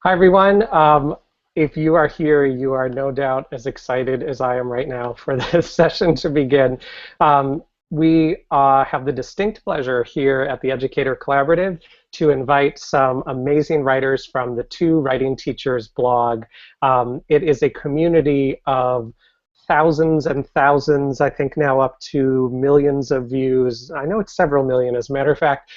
Hi, everyone. If you are here, you are no doubt as excited as I am right now for this session to begin. We have the distinct pleasure here at the Educator Collaborative to invite some amazing writers from the Two Writing Teachers blog. It is a community of thousands and thousands, I think now up to millions of views. I know it's several million, as a matter of fact,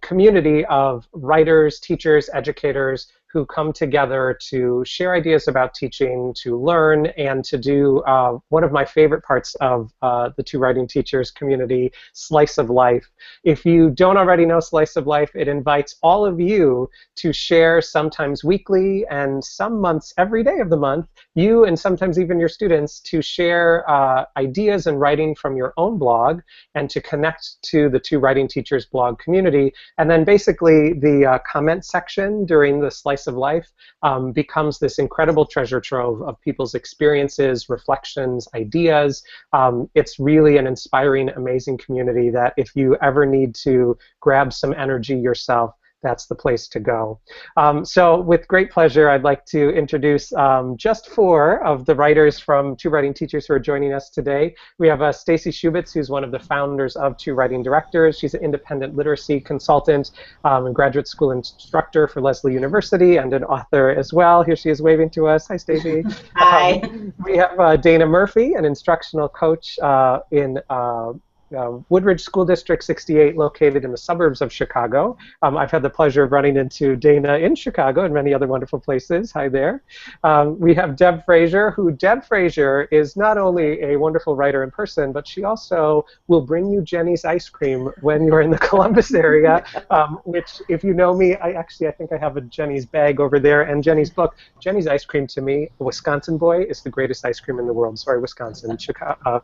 community of writers, teachers, educators who come together to share ideas about teaching, to learn, and to do one of my favorite parts of the Two Writing Teachers community, Slice of Life. If you don't already know Slice of Life, it invites all of you to share, sometimes weekly and some months every day of the month, you and sometimes even your students, to share ideas and writing from your own blog and to connect to the Two Writing Teachers blog community. And then basically the comment section during the Slice of Life becomes this incredible treasure trove of people's experiences, reflections, ideas. It's really an inspiring, amazing community that if you ever need to grab some energy yourself, that's the place to go. So with great pleasure, I'd like to introduce just four of the writers from Two Writing Teachers who are joining us today. We have Stacy Shubitz, who's one of the founders of Two Writing Directors. She's an independent literacy consultant and graduate school instructor for Lesley University and an author as well. Here she is waving to us. Hi, Stacy. Hi. We have Dana Murphy, an instructional coach in Woodridge School District 68, located in the suburbs of Chicago. I've had the pleasure of running into Dana in Chicago and many other wonderful places. Hi there. We have Deb Frazier, Deb Frazier is not only a wonderful writer in person, but she also will bring you Jenny's ice cream when you're in the Columbus area, which, if you know me, I think I have a Jenny's bag over there, and Jenny's book. Jenny's ice cream, to me, a Wisconsin boy, is the greatest ice cream in the world. Sorry, Wisconsin. Chicago.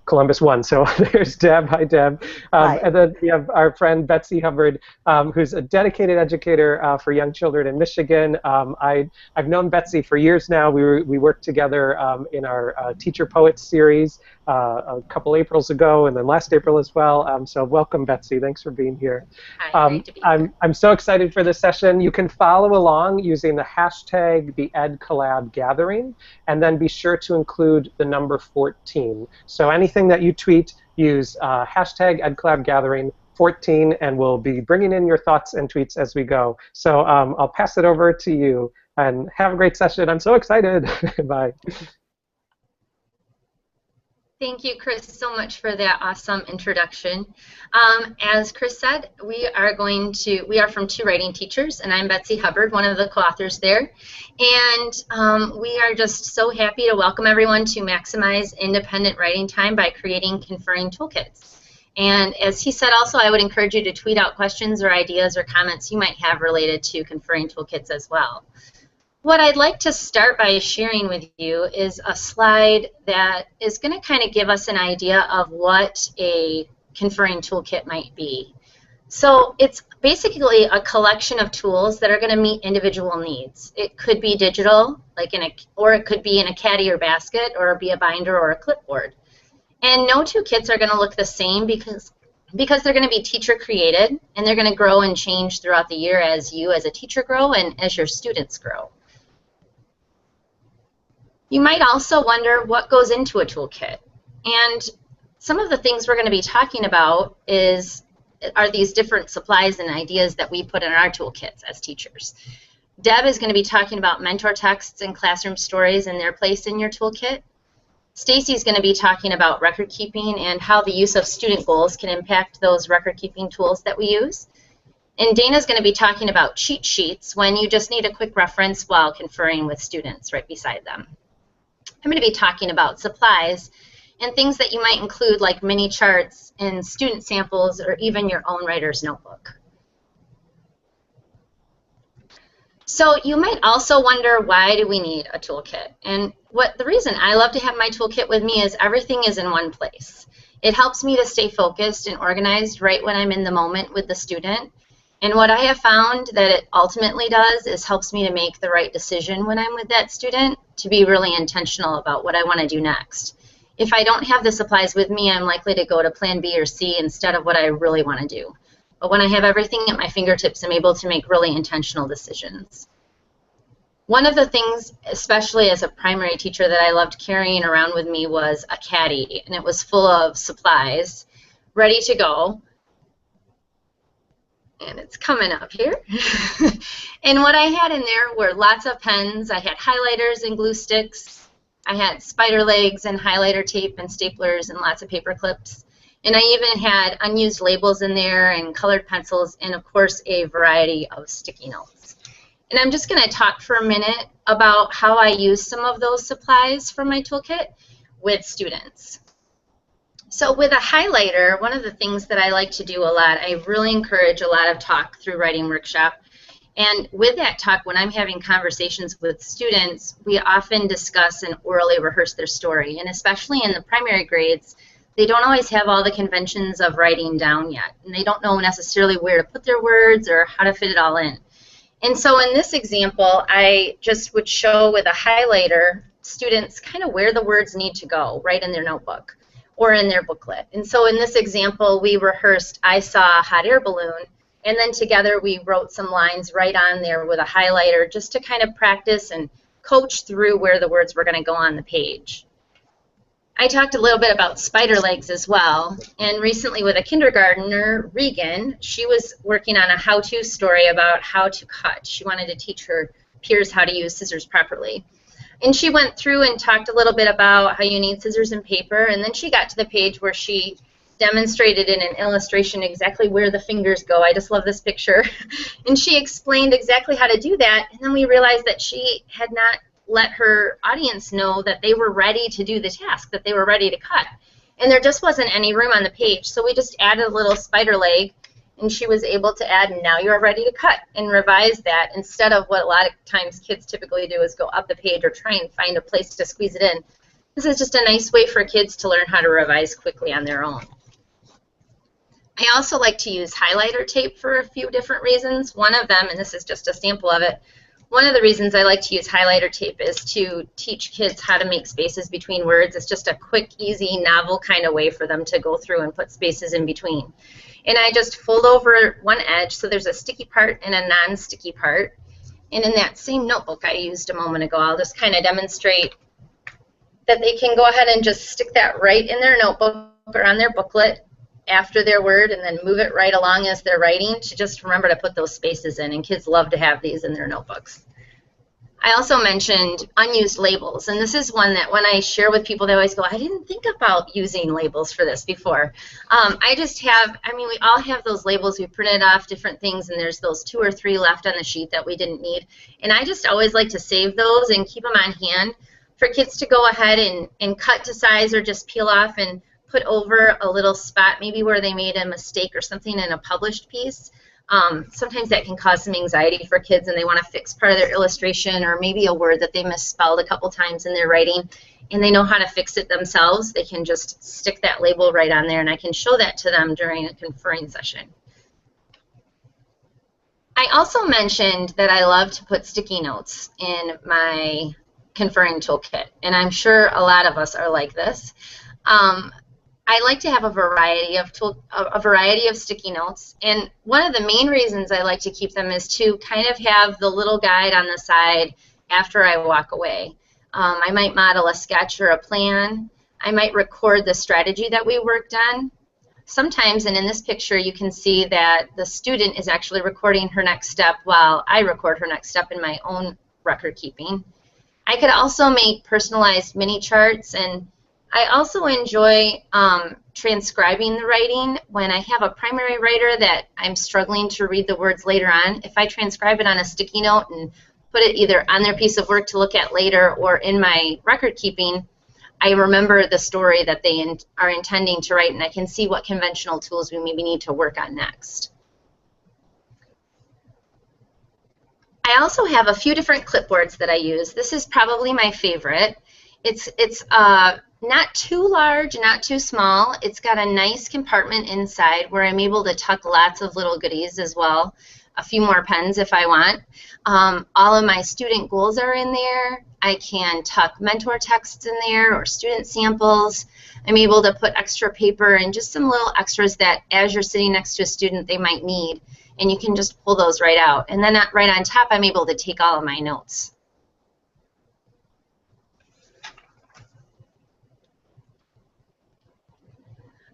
Columbus won. So there's Deb. Hi, Deb. Hi. And then we have our friend Betsy Hubbard, who's a dedicated educator for young children in Michigan. I've known Betsy for years now. We worked together in our Teacher Poets series a couple Aprils ago, and then last April as well. So welcome, Betsy. Thanks for being here. Hi, great to be here. I'm so excited for this session. You can follow along using the hashtag #TheEdCollabGathering, and then be sure to include the number 14. So anything that you tweet, use hashtag #EdCollabGathering 14, and we'll be bringing in your thoughts and tweets as we go. So I'll pass it over to you, and have a great session. I'm so excited. Bye. Thank you, Chris, so much for that awesome introduction. As Chris said, we are from Two Writing Teachers, and I'm Betsy Hubbard, one of the co-authors there. And we are just so happy to welcome everyone to maximize independent writing time by creating Conferring Toolkits. And as he said also, I would encourage you to tweet out questions or ideas or comments you might have related to Conferring Toolkits as well. What I'd like to start by sharing with you is a slide that is going to kind of give us an idea of what a conferring toolkit might be. So it's basically a collection of tools that are going to meet individual needs. It could be digital, or it could be in a caddy or basket, or be a binder or a clipboard. And no two kits are going to look the same because they're going to be teacher created, and they're going to grow and change throughout the year as you as a teacher grow and as your students grow. You might also wonder what goes into a toolkit. And some of the things we're going to be talking about are these different supplies and ideas that we put in our toolkits as teachers. Deb is going to be talking about mentor texts and classroom stories and their place in your toolkit. Stacy is going to be talking about record keeping and how the use of student goals can impact those record keeping tools that we use. And Dana's going to be talking about cheat sheets when you just need a quick reference while conferring with students right beside them. I'm going to be talking about supplies and things that you might include, like mini charts and student samples, or even your own writer's notebook. So you might also wonder, why do we need a toolkit? And the reason I love to have my toolkit with me is everything is in one place. It helps me to stay focused and organized right when I'm in the moment with the student. And what I have found that it ultimately does is helps me to make the right decision when I'm with that student, to be really intentional about what I want to do next. If I don't have the supplies with me, I'm likely to go to plan B or C instead of what I really want to do. But when I have everything at my fingertips, I'm able to make really intentional decisions. One of the things, especially as a primary teacher, that I loved carrying around with me was a caddy, and it was full of supplies ready to go. And it's coming up here. And what I had in there were lots of pens. I had highlighters and glue sticks. I had spider legs and highlighter tape and staplers and lots of paper clips. And I even had unused labels in there and colored pencils and, of course, a variety of sticky notes. And I'm just going to talk for a minute about how I use some of those supplies from my toolkit with students. So with a highlighter, one of the things that I like to do a lot, I really encourage a lot of talk through writing workshop. And with that talk, when I'm having conversations with students, we often discuss and orally rehearse their story. And especially in the primary grades, they don't always have all the conventions of writing down yet. And they don't know necessarily where to put their words or how to fit it all in. And so in this example, I just would show with a highlighter students kind of where the words need to go right in their notebook or in their booklet. And so in this example, we rehearsed, I saw a hot air balloon, and then together we wrote some lines right on there with a highlighter just to kind of practice and coach through where the words were going to go on the page. I talked a little bit about spider legs as well, and recently with a kindergartner, Regan, she was working on a how-to story about how to cut. She wanted to teach her peers how to use scissors properly. And she went through and talked a little bit about how you need scissors and paper, and then she got to the page where she demonstrated in an illustration exactly where the fingers go. I just love this picture. And she explained exactly how to do that, and then we realized that she had not let her audience know that they were ready to do the task, that they were ready to cut. And there just wasn't any room on the page, so we just added a little spider leg, and she was able to add, now you're ready to cut, and revise that instead of what a lot of times kids typically do is go up the page or try and find a place to squeeze it in. This is just a nice way for kids to learn how to revise quickly on their own. I also like to use highlighter tape for a few different reasons. One of them, and this is just a sample of it, one of the reasons I like to use highlighter tape is to teach kids how to make spaces between words. It's just a quick, easy, novel kind of way for them to go through and put spaces in between. And I just fold over one edge, so there's a sticky part and a non-sticky part. And in that same notebook I used a moment ago, I'll just kind of demonstrate that they can go ahead and just stick that right in their notebook or on their booklet after their word, and then move it right along as they're writing to just remember to put those spaces in, and kids love to have these in their notebooks. I also mentioned unused labels, and this is one that when I share with people, they always go, I didn't think about using labels for this before. I just have, I mean, we all have those labels. We printed off different things, and there's those 2 or 3 left on the sheet that we didn't need, and I just always like to save those and keep them on hand for kids to go ahead and cut to size or just peel off and put over a little spot, maybe where they made a mistake or something in a published piece. Sometimes that can cause some anxiety for kids, and they want to fix part of their illustration or maybe a word that they misspelled a couple times in their writing, and they know how to fix it themselves. They can just stick that label right on there, and I can show that to them during a conferring session. I also mentioned that I love to put sticky notes in my conferring toolkit, and I'm sure a lot of us are like this. I like to have a variety of sticky notes, and one of the main reasons I like to keep them is to kind of have the little guide on the side after I walk away. I might model a sketch or a plan. I might record the strategy that we worked on. Sometimes, and in this picture, you can see that the student is actually recording her next step while I record her next step in my own record keeping. I could also make personalized mini charts, and I also enjoy transcribing the writing. When I have a primary writer that I'm struggling to read the words later on, if I transcribe it on a sticky note and put it either on their piece of work to look at later or in my record keeping, I remember the story that they are intending to write, and I can see what conventional tools we maybe need to work on next. I also have a few different clipboards that I use. This is probably my favorite. It's Not too large, not too small. It's got a nice compartment inside where I'm able to tuck lots of little goodies as well, a few more pens if I want. All of my student goals are in there. I can tuck mentor texts in there or student samples. I'm able to put extra paper and just some little extras that as you're sitting next to a student they might need, and you can just pull those right out. And then right on top I'm able to take all of my notes.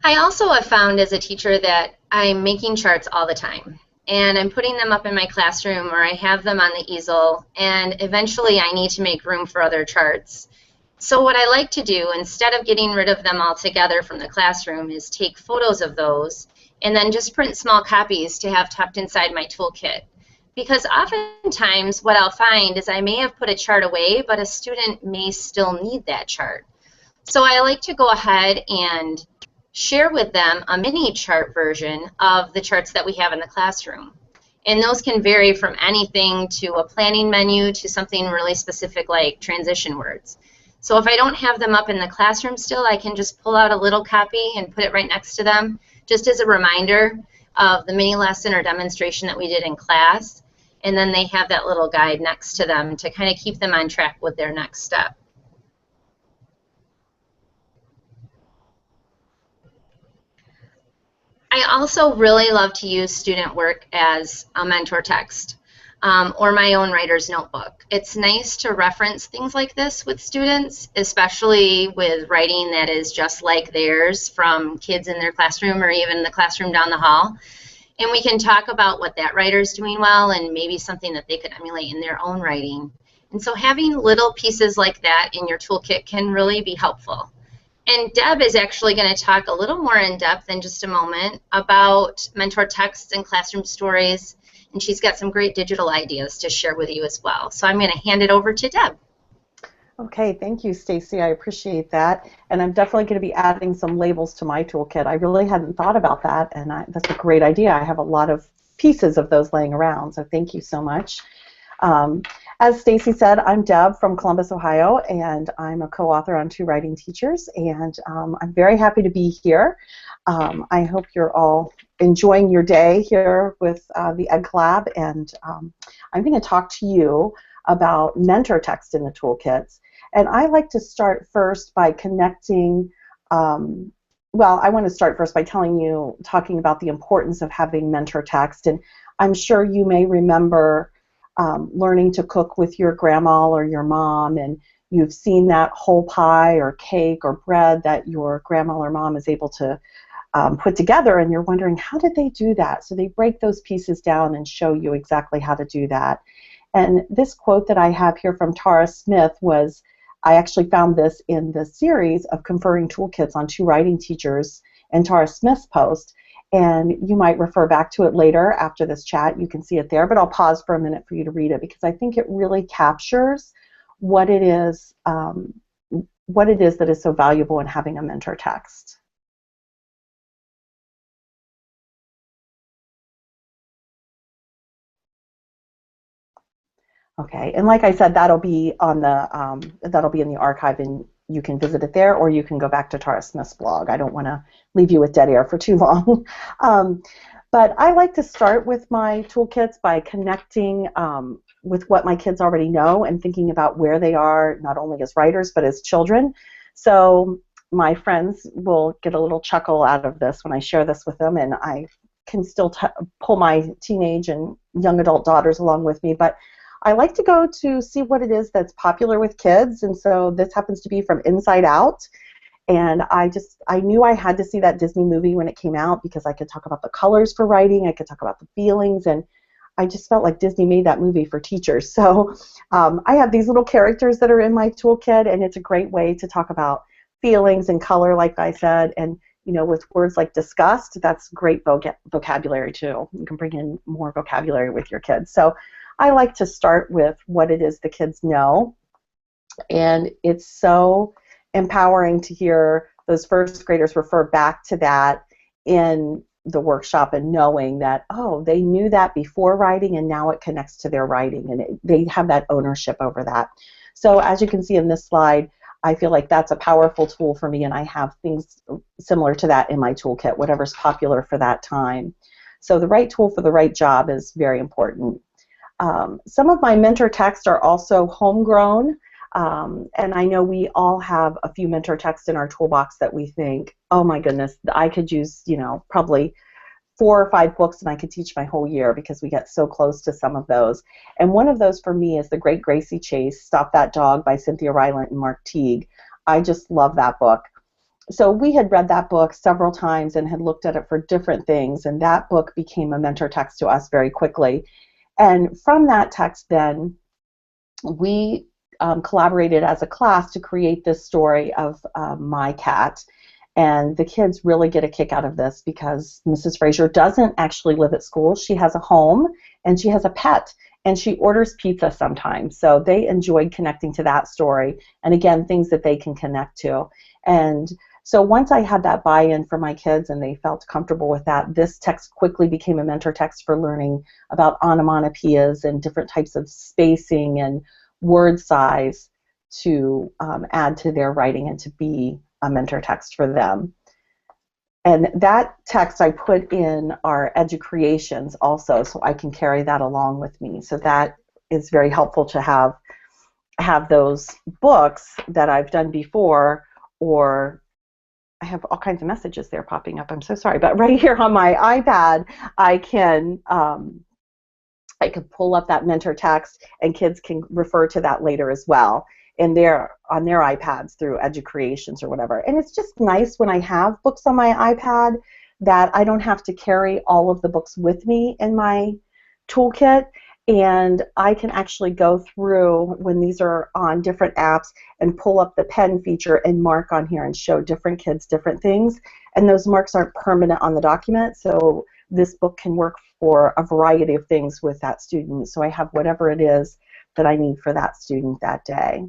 I also have found as a teacher that I'm making charts all the time, and I'm putting them up in my classroom or I have them on the easel, and eventually I need to make room for other charts. So what I like to do, instead of getting rid of them altogether from the classroom, is take photos of those and then just print small copies to have tucked inside my toolkit. Because oftentimes what I'll find is I may have put a chart away, but a student may still need that chart. So I like to go ahead and share with them a mini chart version of the charts that we have in the classroom. And those can vary from anything to a planning menu to something really specific like transition words. So if I don't have them up in the classroom still, I can just pull out a little copy and put it right next to them, just as a reminder of the mini lesson or demonstration that we did in class. And then they have that little guide next to them to kind of keep them on track with their next step. I also really love to use student work as a mentor text or my own writer's notebook. It's nice to reference things like this with students, especially with writing that is just like theirs from kids in their classroom or even the classroom down the hall. And we can talk about what that writer's doing well and maybe something that they could emulate in their own writing. And so having little pieces like that in your toolkit can really be helpful. And Deb is actually going to talk a little more in depth in just a moment about mentor texts and classroom stories, and she's got some great digital ideas to share with you as well. So I'm going to hand it over to Deb. Okay, thank you, Stacy. I appreciate that. And I'm definitely going to be adding some labels to my toolkit. I really hadn't thought about that, and that's a great idea. I have a lot of pieces of those laying around, so thank you so much. As Stacy said, I'm Deb from Columbus, Ohio, and I'm a co-author on Two Writing Teachers, and I'm very happy to be here. I hope you're all enjoying your day here with the Ed Collab, and I'm going to talk to you about mentor text in the toolkits. And I like to start first by connecting, well, I want to start first by talking about the importance of having mentor text. And I'm sure you may remember learning to cook with your grandma or your mom, and you've seen that whole pie or cake or bread that your grandma or mom is able to put together, and you're wondering, how did they do that? So they break those pieces down and show you exactly how to do that. And this quote that I have here from Tara Smith I actually found this in the series of Conferring Toolkits on Two Writing Teachers and Tara Smith's post. And you might refer back to it later after this chat. You can see it there, but I'll pause for a minute for you to read it because I think it really captures what it is that is so valuable in having a mentor text. Okay, and like I said, that'll be in the archive, and you can visit it there, or you can go back to Tara Smith's blog. I don't want to leave you with dead air for too long. But I like to start with my toolkits by connecting with what my kids already know and thinking about where they are, not only as writers, but as children. So my friends will get a little chuckle out of this when I share this with them, and I can still pull my teenage and young adult daughters along with me. But I like to go to see what it is that's popular with kids, and so this happens to be from Inside Out. And I knew I had to see that Disney movie when it came out because I could talk about the colors for writing, I could talk about the feelings, and I just felt like Disney made that movie for teachers. So I have these little characters that are in my toolkit, and it's a great way to talk about feelings and color, like I said, and with words like disgust, that's great vocabulary too. You can bring in more vocabulary with your kids. So I like to start with what it is the kids know, and it's so empowering to hear those first graders refer back to that in the workshop and knowing that, oh, they knew that before writing and now it connects to their writing, and they have that ownership over that. So as you can see in this slide, I feel like that's a powerful tool for me, and I have things similar to that in my toolkit, whatever's popular for that time. So the right tool for the right job is very important. Some of my mentor texts are also homegrown, and I know we all have a few mentor texts in our toolbox that we think, oh my goodness, I could use, probably 4 or 5 books and I could teach my whole year, because we get so close to some of those. And one of those for me is The Great Gracie Chase, Stop That Dog by Cynthia Rylant and Mark Teague. I just love that book. So we had read that book several times and had looked at it for different things, and that book became a mentor text to us very quickly. And from that text then, we collaborated as a class to create this story of My Cat. And the kids really get a kick out of this because Mrs. Fraser doesn't actually live at school. She has a home and she has a pet, and she orders pizza sometimes. So they enjoyed connecting to that story, and again, things that they can connect to. And so once I had that buy-in for my kids and they felt comfortable with that, this text quickly became a mentor text for learning about onomatopoeias and different types of spacing and word size to add to their writing and to be a mentor text for them. And that text I put in our Educreations also, so I can carry that along with me. So that is very helpful to have those books that I've done before, or I have all kinds of messages there popping up. I'm so sorry, but right here on my iPad, I can pull up that mentor text, and kids can refer to that later as well on their iPads through Educreations or whatever. And it's just nice when I have books on my iPad that I don't have to carry all of the books with me in my toolkit, and I can actually go through when these are on different apps and pull up the pen feature and mark on here and show different kids different things. And those marks aren't permanent on the document, so this book can work for a variety of things with that student. So I have whatever it is that I need for that student that day.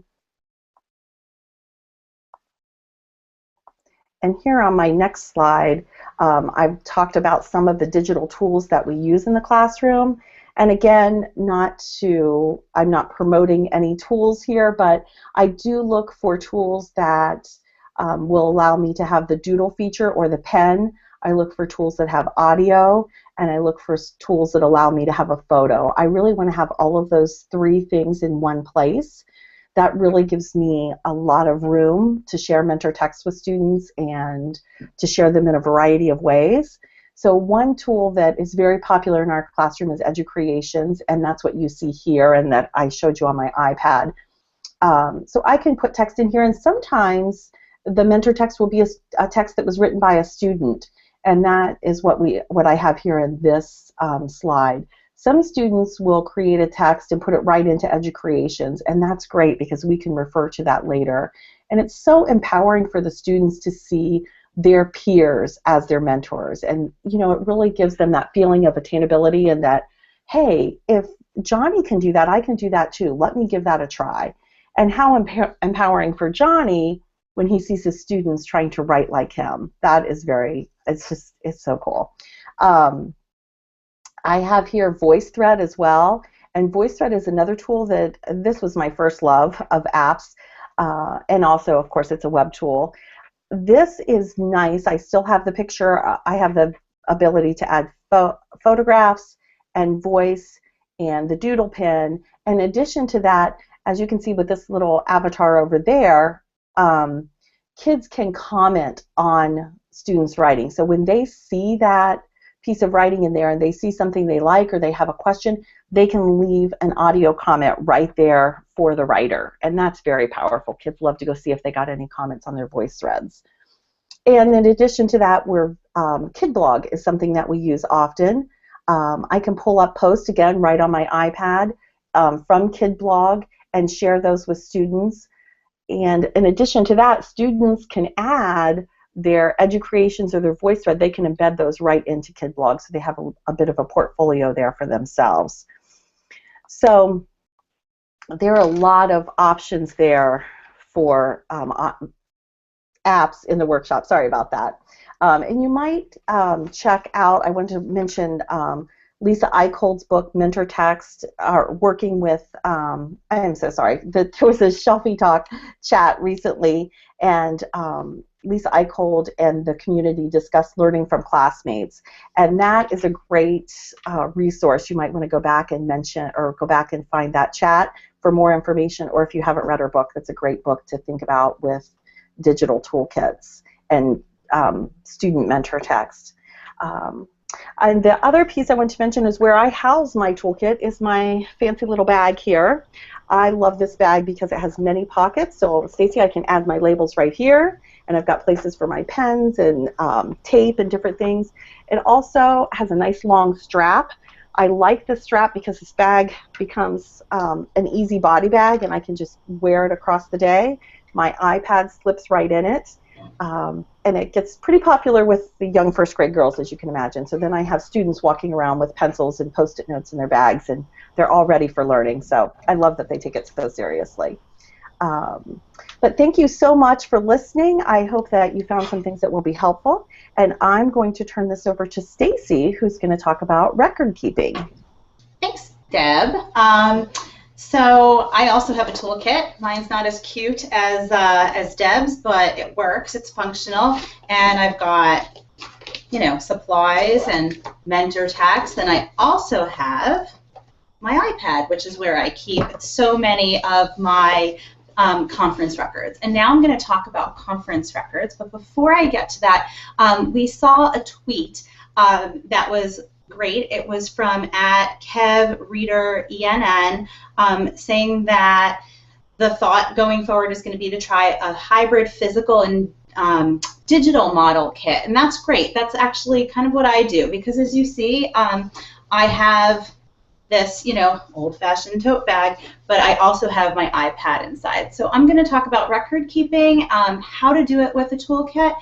And here on my next slide, I've talked about some of the digital tools that we use in the classroom. And again, I'm not promoting any tools here, but I do look for tools that will allow me to have the doodle feature or the pen. I look for tools that have audio, and I look for tools that allow me to have a photo. I really want to have all of those 3 things in one place. That really gives me a lot of room to share mentor texts with students and to share them in a variety of ways. So one tool that is very popular in our classroom is Educreations, and that's what you see here and that I showed you on my iPad. So I can put text in here, and sometimes the mentor text will be a text that was written by a student, and that is what I have here in this slide. Some students will create a text and put it right into Educreations, and that's great because we can refer to that later. And it's so empowering for the students to see their peers as their mentors, and it really gives them that feeling of attainability and that, hey, if Johnny can do that, I can do that too. Let me give that a try. And how empowering for Johnny when he sees his students trying to write like him. That is it's so cool. I have here VoiceThread as well, and VoiceThread is another tool that this was my first love of apps, and also, of course, it's a web tool. This is nice. I still have the picture. I have the ability to add photographs and voice and the doodle pin. In addition to that, as you can see with this little avatar over there, kids can comment on students' writing. So when they see that piece of writing in there and they see something they like or they have a question, they can leave an audio comment right there for the writer, and that's very powerful. Kids love to go see if they got any comments on their voice threads. And in addition to that, KidBlog is something that we use often. I can pull up posts again right on my iPad from KidBlog and share those with students. And in addition to that, students can add their Educreations or their VoiceThread. They can embed those right into KidBlog, so they have a bit of a portfolio there for themselves. So there are a lot of options there for apps in the workshop. Sorry about that. And you might check out, I want to mention Lisa Eichold's book, Mentor Text, are working with, I am so sorry, there was a Shelfie Talk chat recently, and Lisa Eichold and the community discussed learning from classmates, and that is a great resource. You might want to go back and mention, or go back and find that chat for more information, or if you haven't read her book, that's a great book to think about with digital toolkits and student mentor text. And the other piece I want to mention is where I house my toolkit is my fancy little bag here. I love this bag because it has many pockets. So Stacy, I can add my labels right here, and I've got places for my pens and tape and different things. It also has a nice long strap. I like the strap because this bag becomes an easy body bag, and I can just wear it across the day. My iPad slips right in it. And it gets pretty popular with the young first grade girls, as you can imagine. So then I have students walking around with pencils and Post-it notes in their bags, and they're all ready for learning. So I love that they take it so seriously. But thank you so much for listening. I hope that you found some things that will be helpful. And I'm going to turn this over to Stacy, who's going to talk about record keeping. Thanks, Deb. So I also have a toolkit. Mine's not as cute as Deb's, but it works. It's functional, and I've got, you know, supplies and mentor text, and I also have my iPad, which is where I keep so many of my conference records. And now I'm going to talk about conference records, but before I get to that, we saw a tweet that was great. It was from @KevReaderENN saying that the thought going forward is going to be to try a hybrid physical and digital model kit. And that's great. That's actually kind of what I do, because as you see, I have this, you know, old-fashioned tote bag, but I also have my iPad inside. So I'm going to talk about record keeping, how to do it with a toolkit,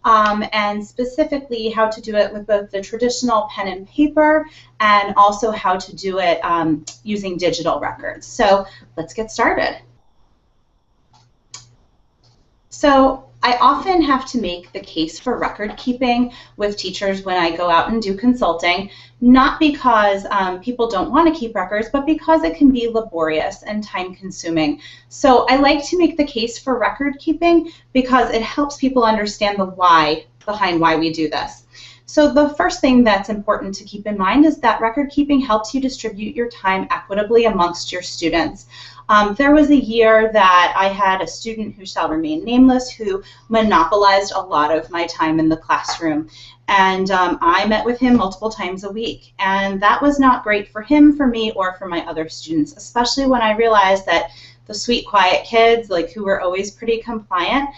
and specifically how to do it with both the traditional pen and paper and also how to do it using digital records. So let's get started. So I often have to make the case for record keeping with teachers when I go out and do consulting, not because people don't want to keep records, but because it can be laborious and time-consuming. So I like to make the case for record keeping because it helps people understand the why behind why we do this. So the first thing that's important to keep in mind is that record keeping helps you distribute your time equitably amongst your students. There was a year that I had a student who shall remain nameless who monopolized a lot of my time in the classroom. And I met with him multiple times a week. And that was not great for him, for me, or for my other students, especially when I realized that the sweet, quiet kids, like who were always pretty compliant,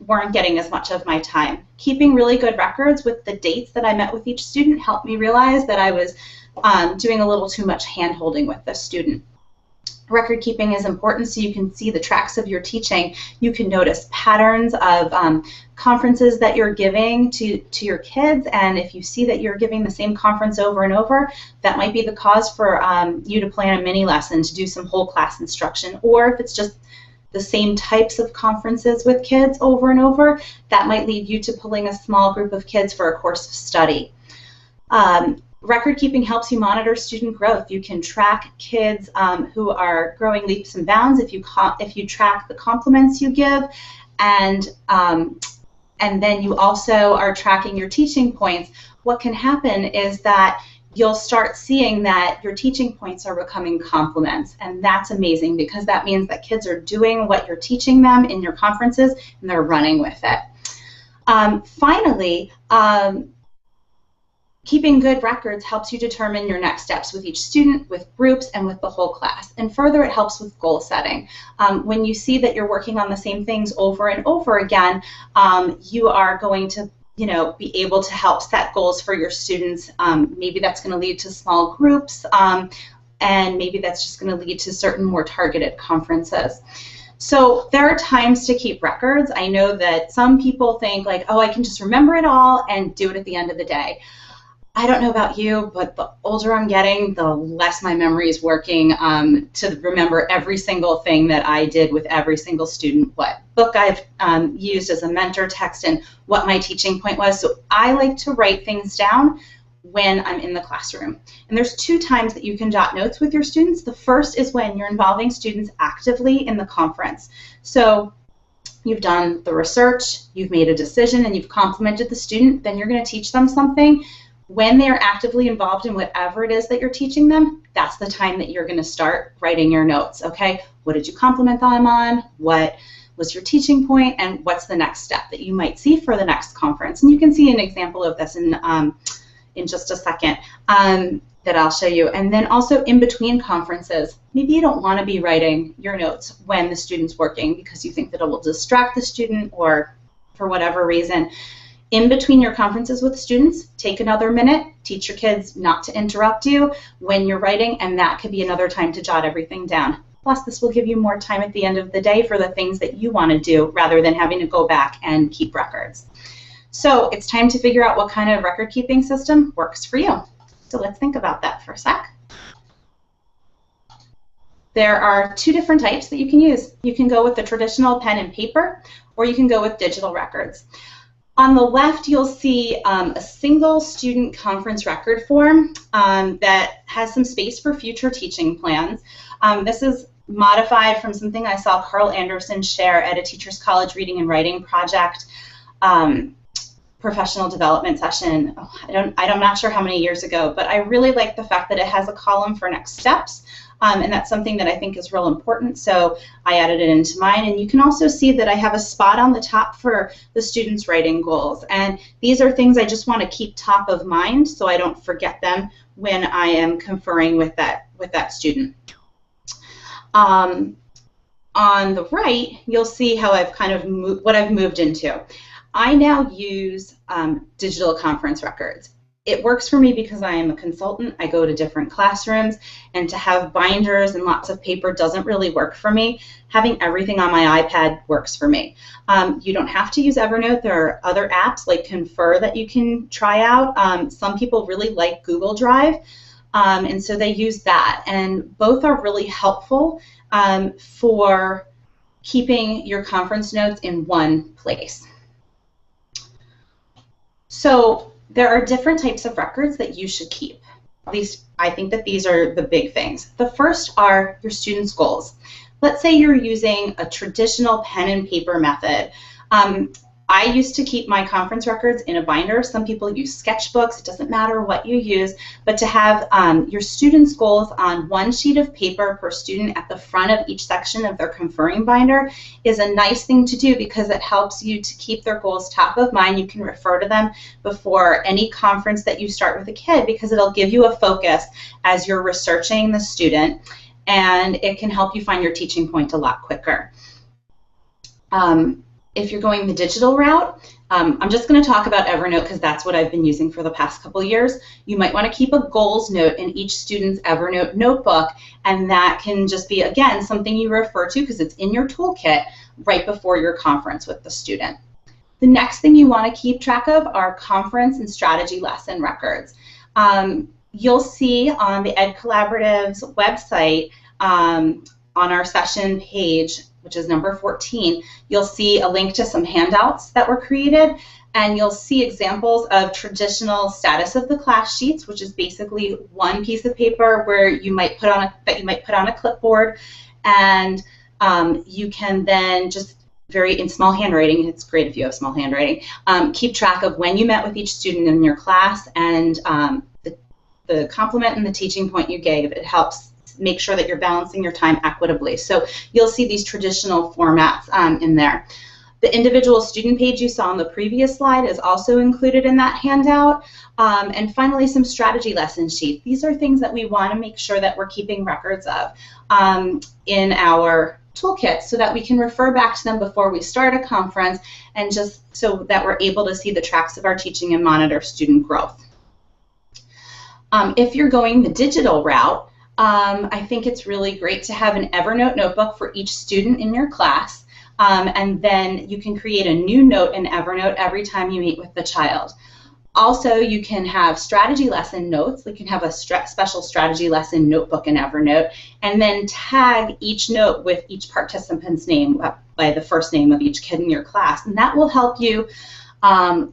weren't getting as much of my time. Keeping really good records with the dates that I met with each student helped me realize that I was doing a little too much hand-holding with the student. Record keeping is important so you can see the tracks of your teaching. You can notice patterns of conferences that you're giving to your kids, and if you see that you're giving the same conference over and over, that might be the cause for you to plan a mini lesson to do some whole class instruction. Or if it's just the same types of conferences with kids over and over, that might lead you to pulling a small group of kids for a course of study. Record keeping helps you monitor student growth. You can track kids who are growing leaps and bounds if you track the compliments you give, and then you also are tracking your teaching points. What can happen is that you'll start seeing that your teaching points are becoming compliments, and that's amazing because that means that kids are doing what you're teaching them in your conferences and they're running with it. Finally, keeping good records helps you determine your next steps with each student, with groups, and with the whole class. And further, it helps with goal setting. When you see that you're working on the same things over and over again, you are going to, you know, be able to help set goals for your students. Maybe that's going to lead to small groups, and maybe that's just going to lead to certain more targeted conferences. So there are times to keep records. I know that some people think like, oh, I can just remember it all and do it at the end of the day. I don't know about you, but the older I'm getting, the less my memory is working to remember every single thing that I did with every single student, what book I've used as a mentor text, and what my teaching point was. So I like to write things down when I'm in the classroom. And there's 2 times that you can jot notes with your students. The first is when you're involving students actively in the conference. So you've done the research, you've made a decision, and you've complimented the student, then you're going to teach them something. When they're actively involved in whatever it is that you're teaching them, that's the time that you're going to start writing your notes, okay? What did you compliment them on? What was your teaching point? And what's the next step that you might see for the next conference? And you can see an example of this in just a second that I'll show you. And then also in between conferences, maybe you don't want to be writing your notes when the student's working because you think that it will distract the student or for whatever reason. In between your conferences with students, take another minute, teach your kids not to interrupt you when you're writing, and that could be another time to jot everything down. Plus, this will give you more time at the end of the day for the things that you want to do rather than having to go back and keep records. So it's time to figure out what kind of record-keeping system works for you. So let's think about that for a sec. There are 2 different types that you can use. You can go with the traditional pen and paper, or you can go with digital records. On the left, you'll see a single student conference record form that has some space for future teaching plans. This is modified from something I saw Carl Anderson share at a Teachers College Reading and Writing Project professional development session. I'm not sure how many years ago, but I really like the fact that it has a column for next steps. And that's something that I think is real important, so I added it into mine. And you can also see that I have a spot on the top for the students' writing goals. And these are things I just want to keep top of mind so I don't forget them when I am conferring with that student. On the right, you'll see how I've kind of what I've moved into. I now use digital conference records. It works for me because I am a consultant. I go to different classrooms, and to have binders and lots of paper doesn't really work for me. Having everything on my iPad works for me. You don't have to use Evernote. There are other apps like Confer that you can try out. Some people really like Google Drive, and so they use that. And both are really helpful for keeping your conference notes in one place. So there are different types of records that you should keep. At least I think that these are the big things. The first are your students' goals. Let's say you're using a traditional pen and paper method. I used to keep my conference records in a binder. Some people use sketchbooks. It doesn't matter what you use, but to have your students' goals on one sheet of paper per student at the front of each section of their conferring binder is a nice thing to do because it helps you to keep their goals top of mind. You can refer to them before any conference that you start with a kid because it'll give you a focus as you're researching the student, and it can help you find your teaching point a lot quicker. If you're going the digital route, I'm just going to talk about Evernote because that's what I've been using for the past couple years. You might want to keep a goals note in each student's Evernote notebook, and that can just be, again, something you refer to because it's in your toolkit right before your conference with the student. The next thing you want to keep track of are conference and strategy lesson records. You'll see on the Ed Collaborative's website on our session page, which is number 14, you'll see a link to some handouts that were created, and you'll see examples of traditional status of the class sheets, which is basically one piece of paper where you might put on a clipboard, and you can then just in small handwriting, it's great if you have small handwriting, keep track of when you met with each student in your class and the compliment and the teaching point you gave. It helps make sure that you're balancing your time equitably. So you'll see these traditional formats in there. The individual student page you saw on the previous slide is also included in that handout. And finally, some strategy lesson sheets. These are things that we want to make sure that we're keeping records of in our toolkit so that we can refer back to them before we start a conference and just so that we're able to see the tracks of our teaching and monitor student growth. If you're going the digital route, I think it's really great to have an Evernote notebook for each student in your class, and then you can create a new note in Evernote every time you meet with the child. Also, you can have strategy lesson notes. You can have a special strategy lesson notebook in Evernote, and then tag each note with each participant's name by the first name of each kid in your class, and that will help you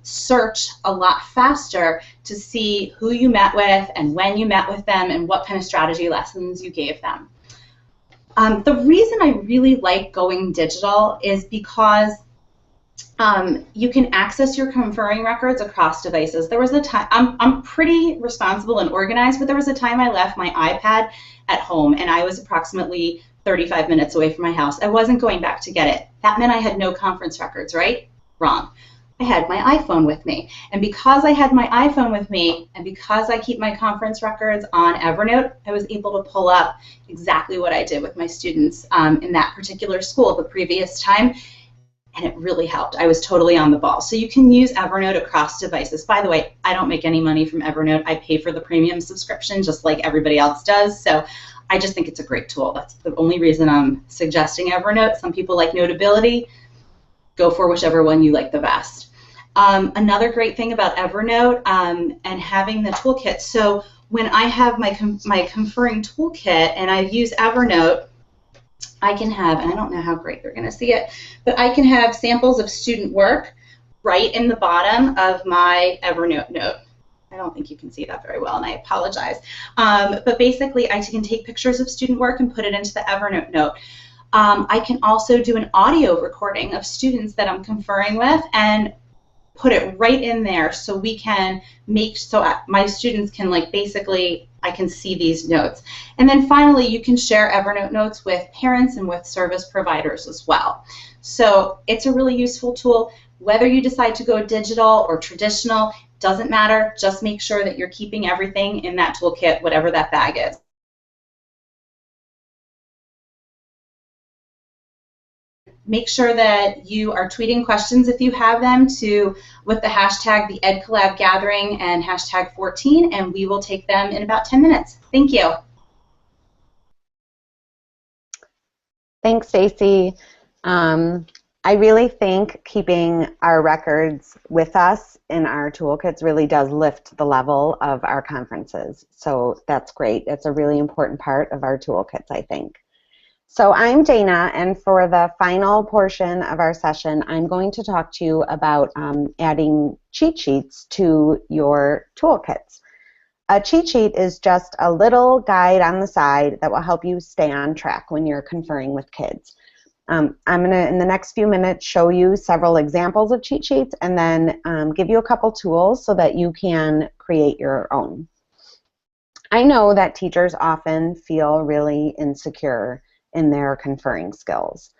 search a lot faster to see who you met with and when you met with them and what kind of strategy lessons you gave them. The reason I really like going digital is because you can access your conferring records across devices. There was a time, I'm pretty responsible and organized, but there was a time I left my iPad at home and I was approximately 35 minutes away from my house. I wasn't going back to get it. That meant I had no conference records, right? Wrong. I had my iPhone with me. And because I had my iPhone with me, and because I keep my conference records on Evernote, I was able to pull up exactly what I did with my students in that particular school the previous time, and it really helped. I was totally on the ball. So you can use Evernote across devices. By the way, I don't make any money from Evernote. I pay for the premium subscription just like everybody else does. So I just think it's a great tool. That's the only reason I'm suggesting Evernote. Some people like Notability. Go for whichever one you like the best. Another great thing about Evernote and having the toolkit. So when I have my conferring toolkit and I use Evernote, I can have, and I don't know how great you're going to see it, but I can have samples of student work right in the bottom of my Evernote note. I don't think you can see that very well, and I apologize. But basically, I can take pictures of student work and put it into the Evernote note. I can also do an audio recording of students that I'm conferring with and put it right in there so we can make, so my students can basically, I can see these notes. And then finally, you can share Evernote notes with parents and with service providers as well. So it's a really useful tool. Whether you decide to go digital or traditional, doesn't matter. Just make sure that you're keeping everything in that toolkit, whatever that bag is. Make sure that you are tweeting questions if you have them with the hashtag the EdCollab Gathering and hashtag 14, and we will take them in about 10 minutes. Thank you. Thanks, Stacy. I really think keeping our records with us in our toolkits really does lift the level of our conferences. So that's great. It's a really important part of our toolkits, I think. So I'm Dana, and for the final portion of our session, I'm going to talk to you about adding cheat sheets to your toolkits. A cheat sheet is just a little guide on the side that will help you stay on track when you're conferring with kids. I'm going to, in the next few minutes, show you several examples of cheat sheets and then give you a couple tools so that you can create your own. I know that teachers often feel really insecure in their conferring skills.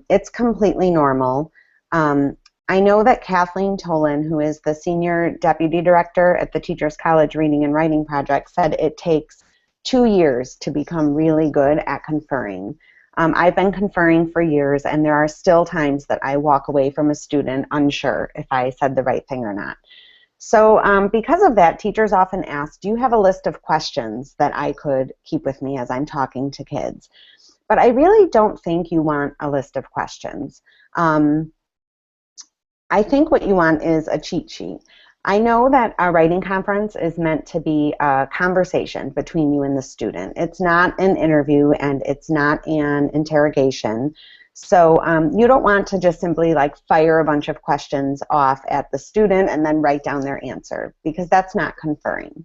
It's completely normal. I know that Kathleen Tolan, who is the Senior Deputy Director at the Teachers College Reading and Writing Project, said it takes 2 years to become really good at conferring. I've been conferring for years, and there are still times that I walk away from a student unsure if I said the right thing or not. So because of that, teachers often ask, do you have a list of questions that I could keep with me as I'm talking to kids? But I really don't think you want a list of questions. I think what you want is a cheat sheet. I know that a writing conference is meant to be a conversation between you and the student. It's not an interview and it's not an interrogation. So you don't want to just simply fire a bunch of questions off at the student and then write down their answer, because that's not conferring.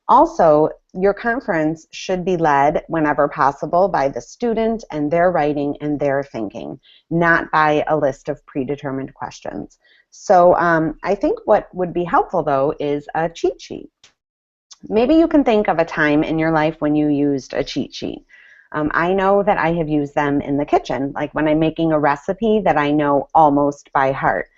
Also, your conference should be led whenever possible by the student and their writing and their thinking, not by a list of predetermined questions. So I think what would be helpful, though, is a cheat sheet. Maybe you can think of a time in your life when you used a cheat sheet. I know that I have used them in the kitchen, like when I'm making a recipe that I know almost by heart.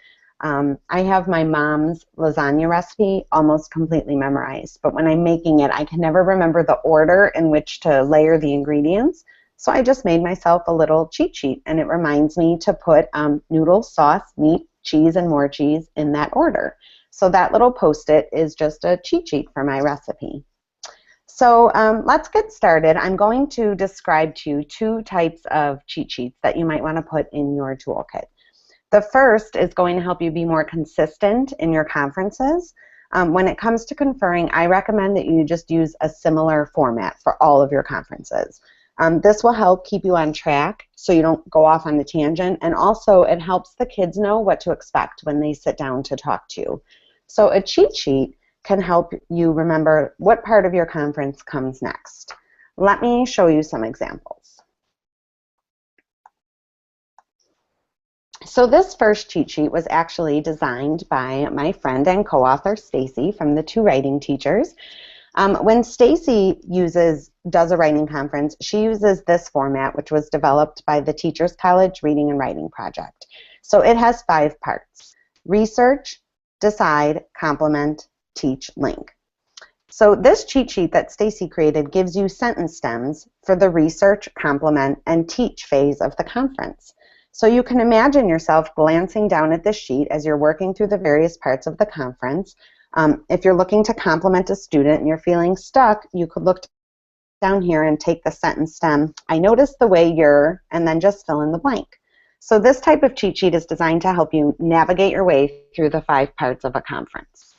I have my mom's lasagna recipe almost completely memorized, but when I'm making it, I can never remember the order in which to layer the ingredients. So I just made myself a little cheat sheet, and it reminds me to put noodles, sauce, meat, cheese, and more cheese in that order. So that little post-it is just a cheat sheet for my recipe. So let's get started. I'm going to describe to you 2 types of cheat sheets that you might want to put in your toolkit. The first is going to help you be more consistent in your conferences. When it comes to conferring, I recommend that you just use a similar format for all of your conferences. This will help keep you on track so you don't go off on the tangent, and also it helps the kids know what to expect when they sit down to talk to you. So a cheat sheet can help you remember what part of your conference comes next. Let me show you some examples. So this first cheat sheet was actually designed by my friend and co-author Stacy from the Two Writing Teachers. When Stacy does a writing conference, she uses this format, which was developed by the Teachers College Reading and Writing Project. So it has 5 parts: research, decide, complement, teach, link. So this cheat sheet that Stacy created gives you sentence stems for the research, complement, and teach phase of the conference. So you can imagine yourself glancing down at this sheet as you're working through the various parts of the conference. If you're looking to compliment a student and you're feeling stuck, you could look down here and take the sentence stem, I noticed the way you're, and then just fill in the blank. So this type of cheat sheet is designed to help you navigate your way through the 5 parts of a conference.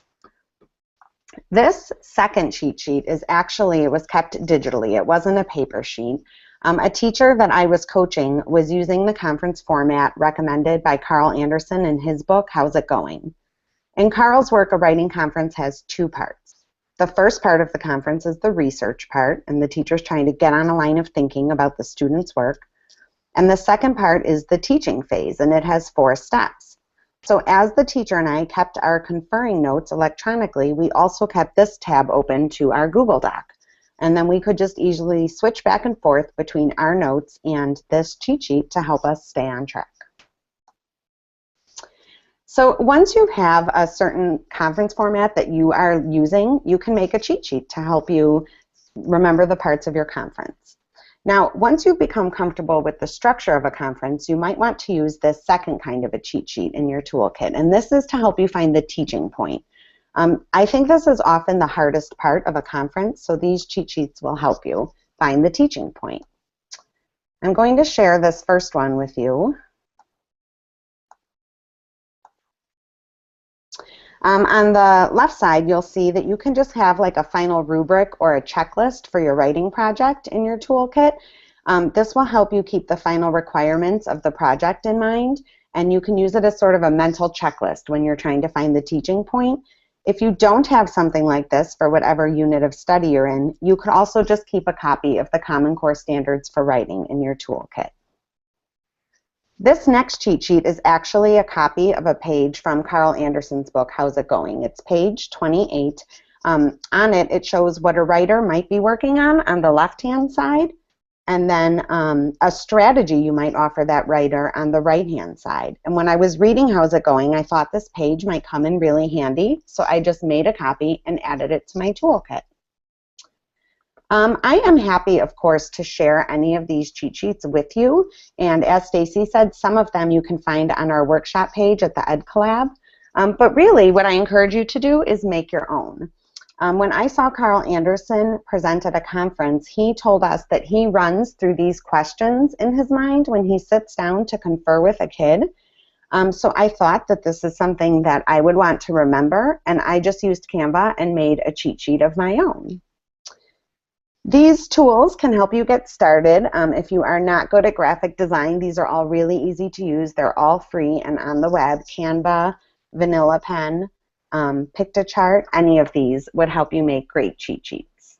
This second cheat sheet it was kept digitally. It wasn't a paper sheet. A teacher that I was coaching was using the conference format recommended by Carl Anderson in his book, How's It Going? In Carl's work, a writing conference has 2 parts. The first part of the conference is the research part, and the teacher's trying to get on a line of thinking about the student's work. And the second part is the teaching phase, and it has 4 steps. So as the teacher and I kept our conferring notes electronically, we also kept this tab open to our Google Doc. And then we could just easily switch back and forth between our notes and this cheat sheet to help us stay on track. So once you have a certain conference format that you are using, you can make a cheat sheet to help you remember the parts of your conference. Now, once you've become comfortable with the structure of a conference, you might want to use this second kind of a cheat sheet in your toolkit, and this is to help you find the teaching point. I think this is often the hardest part of a conference, so these cheat sheets will help you find the teaching point. I'm going to share this first one with you. On the left side, you'll see that you can just have like a final rubric or a checklist for your writing project in your toolkit. This will help you keep the final requirements of the project in mind, and you can use it as sort of a mental checklist when you're trying to find the teaching point. If you don't have something like this for whatever unit of study you're in, you could also just keep a copy of the Common Core Standards for Writing in your toolkit. This next cheat sheet is actually a copy of a page from Carl Anderson's book, How's It Going? It's page 28. On it, it shows what a writer might be working on the left-hand side, and then a strategy you might offer that writer on the right-hand side. And when I was reading How's It Going, I thought this page might come in really handy, so I just made a copy and added it to my toolkit. I am happy, of course, to share any of these cheat sheets with you, and as Stacy said, some of them you can find on our workshop page at the Ed Collab. But really, what I encourage you to do is make your own. When I saw Carl Anderson present at a conference, he told us that he runs through these questions in his mind when he sits down to confer with a kid. So I thought that this is something that I would want to remember, and I just used Canva and made a cheat sheet of my own. These tools can help you get started. If you are not good at graphic design, these are all really easy to use. They're all free and on the web. Canva, Vanilla Pen, Pictochart, any of these would help you make great cheat sheets.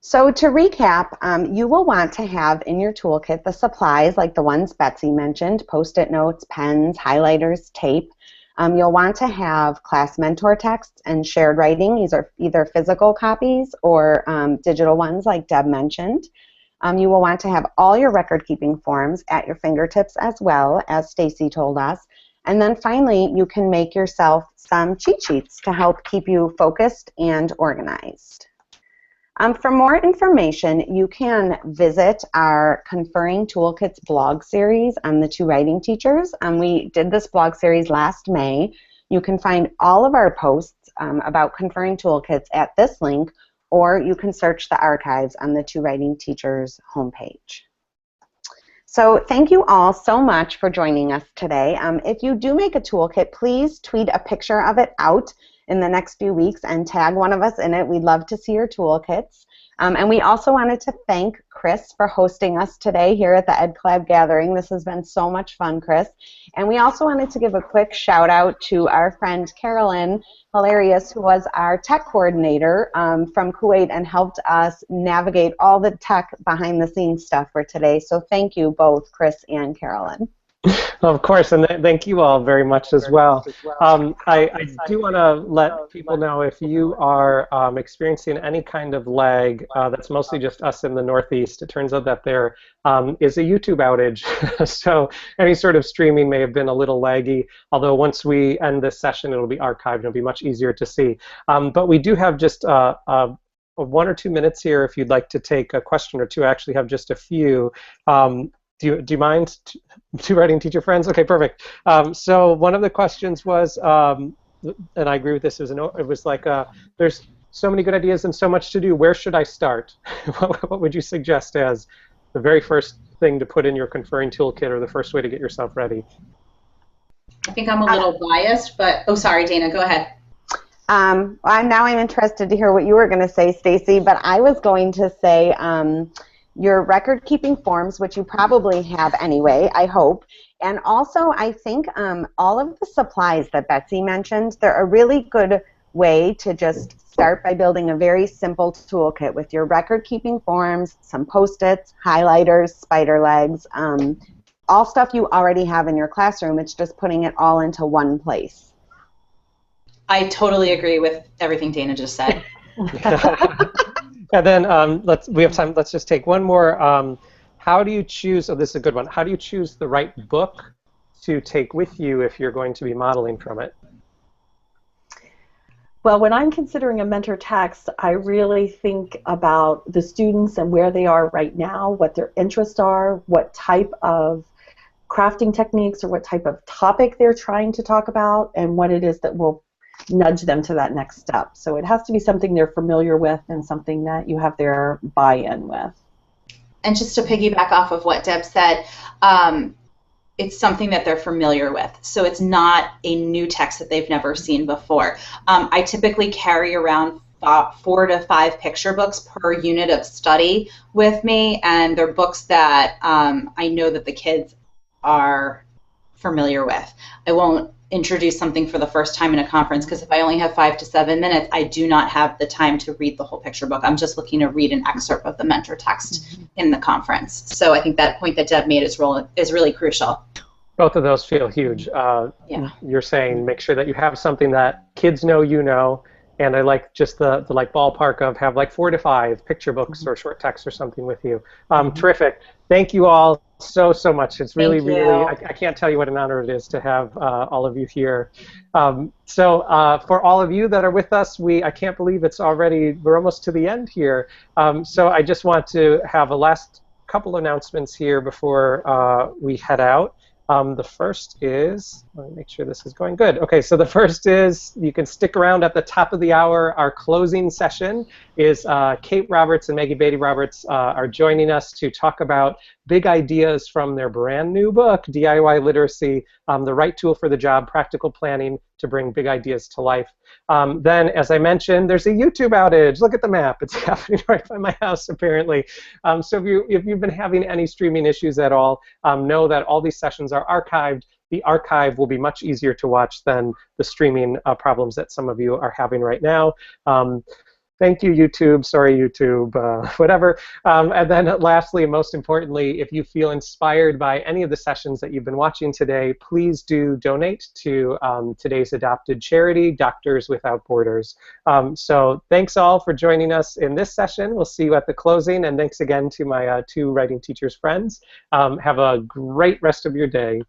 So to recap, you will want to have in your toolkit the supplies like the ones Betsy mentioned, Post-it notes, pens, highlighters, tape. You'll want to have class mentor texts and shared writing. These are either physical copies or digital ones like Deb mentioned. You will want to have all your record-keeping forms at your fingertips as well, as Stacy told us. And then finally, you can make yourself some cheat sheets to help keep you focused and organized. For more information, you can visit our Conferring Toolkits blog series on the Two Writing Teachers. We did this blog series last May. You can find all of our posts about Conferring Toolkits at this link, or you can search the archives on the Two Writing Teachers homepage. So thank you all so much for joining us today. If you do make a toolkit, please tweet a picture of it out in the next few weeks and tag one of us in it. We'd love to see your toolkits. And we also wanted to thank Chris for hosting us today here at the EdClab gathering. This has been so much fun, Chris. And we also wanted to give a quick shout out to our friend Carolyn Hilarious, who was our tech coordinator from Kuwait and helped us navigate all the tech behind the scenes stuff for today. So thank you both, Chris and Carolyn. Of course, and thank you all very much as well. I do want to let people know if you are experiencing any kind of lag, that's mostly just us in the Northeast. It turns out that there is a YouTube outage, so any sort of streaming may have been a little laggy, although once we end this session, it'll be archived. It'll be much easier to see. But we do have just 1 or 2 minutes here if you'd like to take a question or two. I actually have just a few. Do you mind, two writing teacher friends? Okay, perfect. So one of the questions was, and I agree with this, it was like, there's so many good ideas and so much to do. Where should I start? What would you suggest as the very first thing to put in your conferring toolkit or the first way to get yourself ready? I think I'm a little biased, but, oh, sorry, Dana, go ahead. Now I'm interested to hear what you were going to say, Stacy, but I was going to say, your record-keeping forms, which you probably have anyway, I hope. And also, I think all of the supplies that Betsy mentioned, they're a really good way to just start by building a very simple toolkit with your record-keeping forms, some Post-its, highlighters, spider legs, all stuff you already have in your classroom. It's just putting it all into one place. I totally agree with everything Dana just said. And then we have time. Let's just take one more. How do you choose? Oh, this is a good one. How do you choose the right book to take with you if you're going to be modeling from it? Well, when I'm considering a mentor text, I really think about the students and where they are right now, what their interests are, what type of crafting techniques or what type of topic they're trying to talk about, and what it is that will nudge them to that next step. So it has to be something they're familiar with and something that you have their buy-in with. And just to piggyback off of what Deb said, it's something that they're familiar with. So it's not a new text that they've never seen before. I typically carry around 4 to 5 picture books per unit of study with me, and they're books that I know that the kids are familiar with. I won't introduce something for the first time in a conference because if I only have 5 to 7 minutes, I do not have the time to read the whole picture book. I'm just looking to read an excerpt of the mentor text in the conference. So I think that point that Deb made is really crucial. Both of those feel huge. Yeah. You're saying make sure that you have something that kids know you know, and I like just the like ballpark of have like 4 to 5 picture books or short text or something with you. Terrific. Thank you all so much. It's really, I can't tell you what an honor it is to have all of you here. So for all of you that are with us, I can't believe we're almost to the end here. So I just want to have a last couple announcements here before we head out. The first is, let me make sure this is going good. Okay, so the first is, you can stick around at the top of the hour. Our closing session is Kate Roberts and Maggie Beatty-Roberts are joining us to talk about big ideas from their brand new book, DIY Literacy, the right tool for the job, practical planning to bring big ideas to life. Then, as I mentioned, there's a YouTube outage. Look at the map. It's happening right by my house, apparently. So if you've been having any streaming issues at all, know that all these sessions are archived. The archive will be much easier to watch than the streaming problems that some of you are having right now. Thank you, YouTube. Sorry, YouTube, whatever. And then lastly, and most importantly, if you feel inspired by any of the sessions that you've been watching today, please do donate to today's adopted charity, Doctors Without Borders. So thanks all for joining us in this session. We'll see you at the closing. And thanks again to my 2 writing teachers friends. Have a great rest of your day.